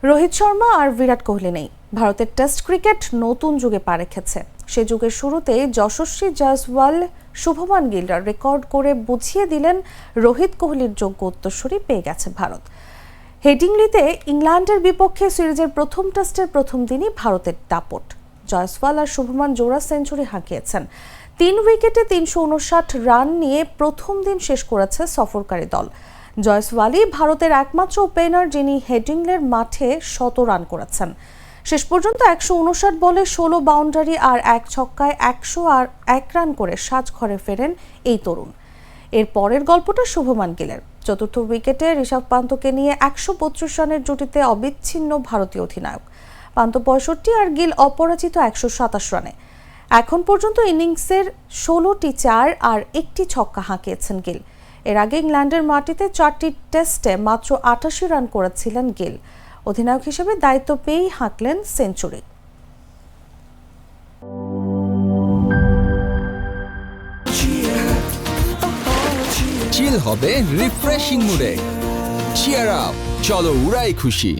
রোহিত শর্মা আর বিরাট কোহলি নেই। ভারতের test cricket নতুন যুগে পা রেখেছে। সে যুগের শুরুতেই যশস্বী জয়সওয়াল, শুভমান গিলরা রেকর্ড করে বুঝিয়ে দিলেন রোহিত কোহলির যোগ্য উত্তরসূরি পেয়ে গেছে ভারত। হেডিংলিতে ইংল্যান্ডের বিপক্ষে সিরিজের প্রথম টেস্টের প্রথম দিনই ভারতের দাপট। জয়সওয়াল আর শুভমান জোড়া সেঞ্চুরি হাঁকিয়েছেন। 3 উইকেটে 359 রান নিয়ে প্রথম দিন শেষ করেছে সফরকারী দল। জয়সওয়ালই ভারতের একমাত্র ওপেনার যিনি হেডিংলের মাঠে 100 রান করেছেন। শেষ পর্যন্ত 159 বলে 16 বাউন্ডারি আর 1 ছক্কায় 101 রান করে সাজঘরে ফেরেন এই তরুণ। এর পরের গল্পটা শুভমান গিলের। চতুর্থ উইকেটে ঋষভ পান্তকে নিয়ে 132 রানের জুটিতে অবিচ্ছিন্ন ভারতীয় অধিনায়ক। পান্ত 65 আর গিল অপরাজিত 127 রানে। এখন পর্যন্ত ইনিংসের 16টি 4 আর 1টি ছক্কা হাঁকিয়েছেন গিল। এর আগে ইংল্যান্ডের মাটিতে 4টি টেস্টে মাত্র 88 রান করেছিলেন গিল। অধিনায়ক হিসেবে দায়িত্ব পেয়েই হাঁকলেন সেঞ্চুরি। চিল হবে রিফ্রেশিং মুডে। চিয়ার আপ, চলো উড়াই খুশি।